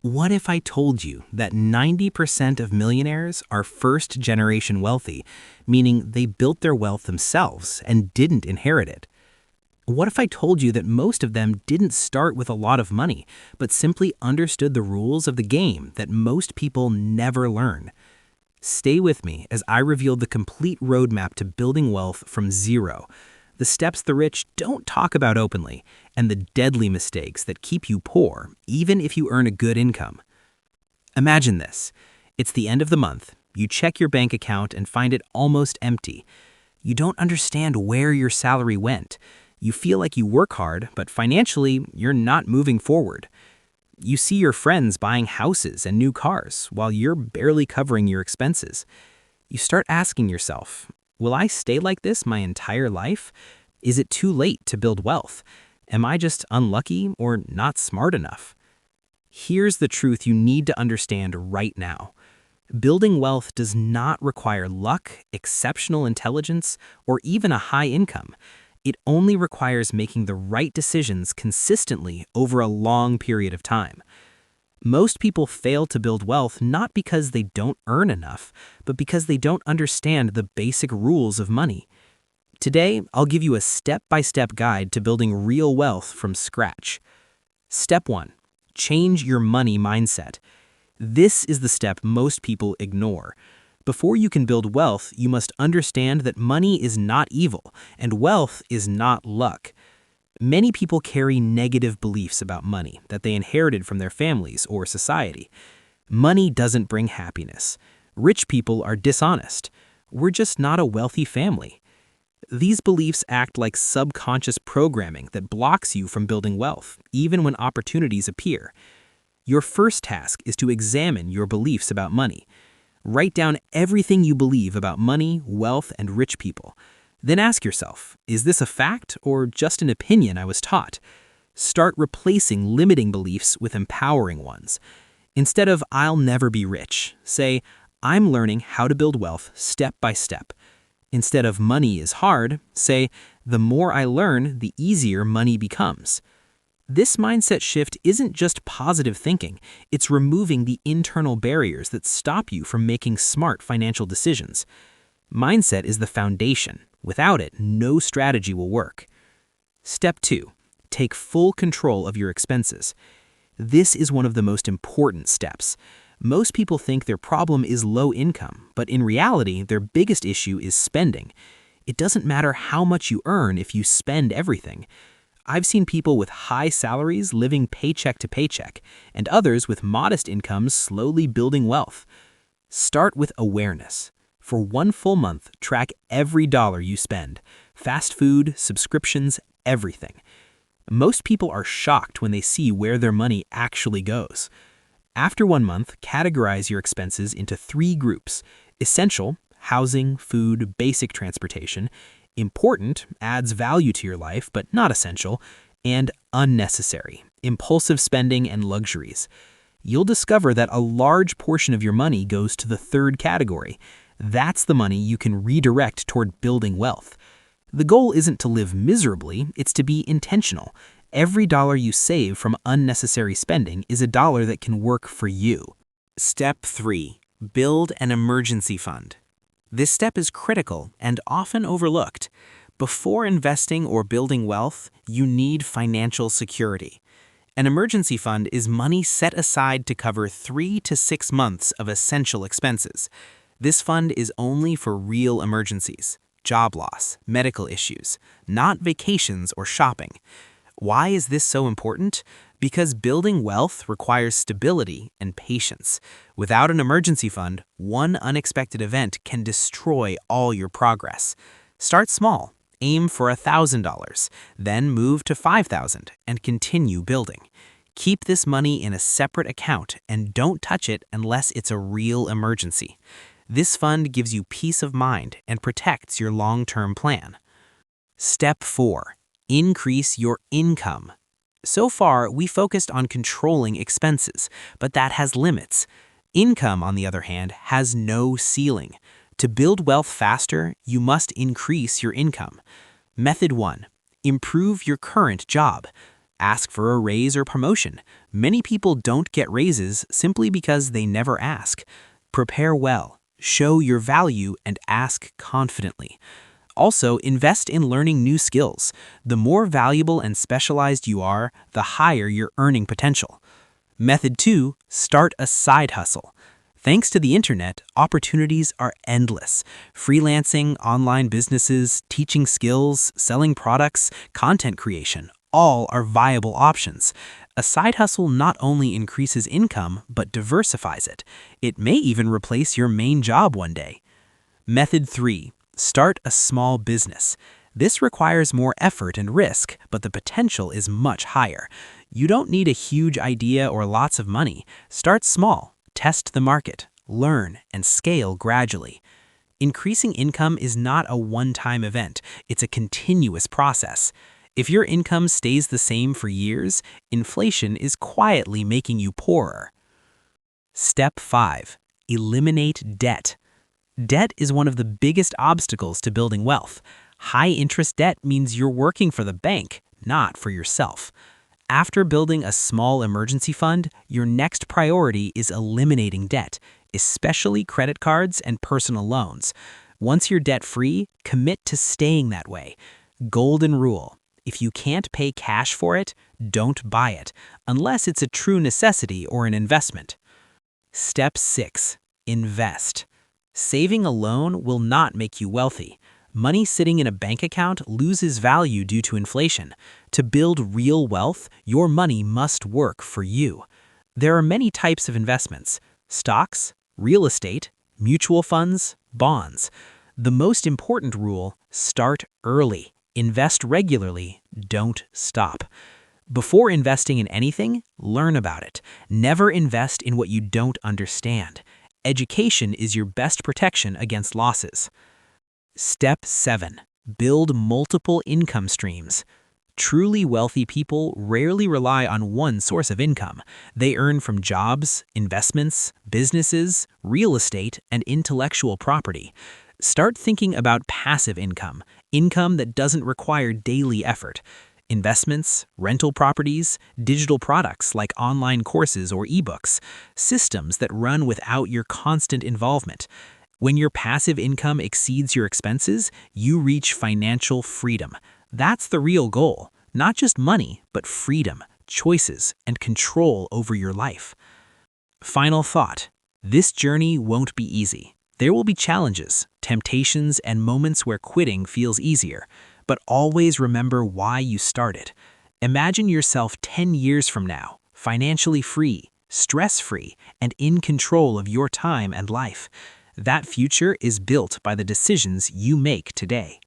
What if I told you that 90% of millionaires are first-generation wealthy, meaning they built their wealth themselves and didn't inherit it? What if I told you that most of them didn't start with a lot of money, but simply understood the rules of the game that most people never learn? Stay with me as I reveal the complete roadmap to building wealth from zero, the steps the rich don't talk about openly, and the deadly mistakes that keep you poor, even if you earn a good income. Imagine this. It's the end of the month. You check your bank account and find it almost empty. You don't understand where your salary went. You feel like you work hard, but financially, you're not moving forward. You see your friends buying houses and new cars while you're barely covering your expenses. You start asking yourself, will I stay like this my entire life? Is it too late to build wealth? Am I just unlucky or not smart enough? Here's the truth you need to understand right now. Building wealth does not require luck, exceptional intelligence, or even a high income. It only requires making the right decisions consistently over a long period of time. Most people fail to build wealth not because they don't earn enough, but because they don't understand the basic rules of money. Today, I'll give you a step-by-step guide to building real wealth from scratch. Step 1. Change your money mindset. This is the step most people ignore. Before you can build wealth, you must understand that money is not evil, and wealth is not luck. Many people carry negative beliefs about money that they inherited from their families or society. Money doesn't bring happiness. Rich people are dishonest. We're just not a wealthy family. These beliefs act like subconscious programming that blocks you from building wealth, even when opportunities appear. Your first task is to examine your beliefs about money. Write down everything you believe about money, wealth, and rich people. Then ask yourself, is this a fact or just an opinion I was taught? Start replacing limiting beliefs with empowering ones. Instead of "I'll never be rich," say, "I'm learning how to build wealth step by step." Instead of "money is hard," say, "The more I learn, the easier money becomes." This mindset shift isn't just positive thinking, it's removing the internal barriers that stop you from making smart financial decisions. Mindset is the foundation. Without it, no strategy will work. Step 2. Take full control of your expenses. This is one of the most important steps. Most people think their problem is low income, but in reality, their biggest issue is spending. It doesn't matter how much you earn if you spend everything. I've seen people with high salaries living paycheck to paycheck, and others with modest incomes slowly building wealth. Start with awareness. For one full month, track every dollar you spend. Fast food, subscriptions, everything. Most people are shocked when they see where their money actually goes. After 1 month, categorize your expenses into 3 groups: essential, housing, food, basic transportation; important, adds value to your life but not essential; and unnecessary, impulsive spending and luxuries. You'll discover that a large portion of your money goes to the third category. That's the money you can redirect toward building wealth. The goal isn't to live miserably, it's to be intentional. Every dollar you save from unnecessary spending is a dollar that can work for you. Step 3. Build an emergency fund. This step is critical and often overlooked. Before investing or building wealth, you need financial security. An emergency fund is money set aside to cover 3 to 6 months of essential expenses. This fund is only for real emergencies, job loss, medical issues, not vacations or shopping. Why is this so important? Because building wealth requires stability and patience. Without an emergency fund, one unexpected event can destroy all your progress. Start small, aim for $1,000, then move to $5,000 and continue building. Keep this money in a separate account and don't touch it unless it's a real emergency. This fund gives you peace of mind and protects your long-term plan. Step 4. Increase your income. So far, we focused on controlling expenses, but that has limits. Income, on the other hand, has no ceiling. To build wealth faster, you must increase your income. Method 1. Improve your current job. Ask for a raise or promotion. Many people don't get raises simply because they never ask. Prepare well, show your value, and ask confidently. Also, invest in learning new skills. The more valuable and specialized you are, the higher your earning potential. Method 2, start a side hustle. Thanks to the internet, opportunities are endless. Freelancing, online businesses, teaching skills, selling products, content creation, all are viable options. A side hustle not only increases income, but diversifies it. It may even replace your main job one day. Method 3, start a small business. This requires more effort and risk, but the potential is much higher. You don't need a huge idea or lots of money. Start small, test the market, learn, and scale gradually. Increasing income is not a one-time event. It's a continuous process. If your income stays the same for years, inflation is quietly making you poorer. Step 5, eliminate debt. Debt is one of the biggest obstacles to building wealth. High-interest debt means you're working for the bank, not for yourself. After building a small emergency fund, your next priority is eliminating debt, especially credit cards and personal loans. Once you're debt-free, commit to staying that way. Golden rule: if you can't pay cash for it, don't buy it, unless it's a true necessity or an investment. Step 6, invest. Saving alone will not make you wealthy. Money sitting in a bank account loses value due to inflation. To build real wealth, your money must work for you. There are many types of investments: stocks, real estate, mutual funds, bonds. The most important rule: start early. Invest regularly, don't stop. Before investing in anything, learn about it. Never invest in what you don't understand. Education is your best protection against losses. Step 7, build multiple income streams. Truly wealthy people rarely rely on one source of income. They earn from jobs, investments, businesses, real estate, and intellectual property. Start thinking about passive income, income that doesn't require daily effort. Investments, rental properties, digital products like online courses or ebooks, systems that run without your constant involvement. When your passive income exceeds your expenses, you reach financial freedom. That's the real goal. Not just money, but freedom, choices, and control over your life. Final thought: this journey won't be easy. There will be challenges, temptations, and moments where quitting feels easier. But always remember why you started. Imagine yourself 10 years from now, financially free, stress-free, and in control of your time and life. That future is built by the decisions you make today.